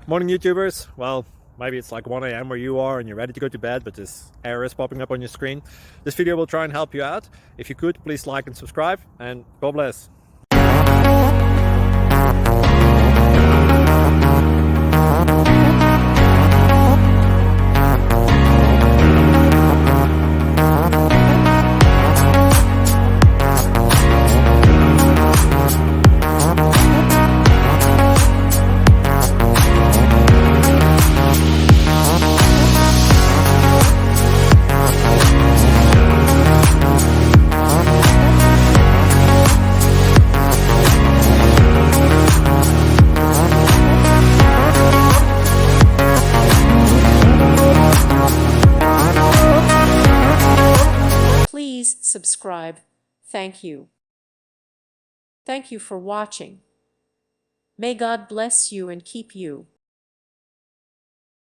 Morning YouTubers. Well, maybe it's like 1 a.m. where you are and you're ready to go to bed, but this error is popping up on your screen. This video will try and help you out. If you could, please like and subscribe, and God bless. Please subscribe. Thank you. Thank you for watching. May God bless you and keep you.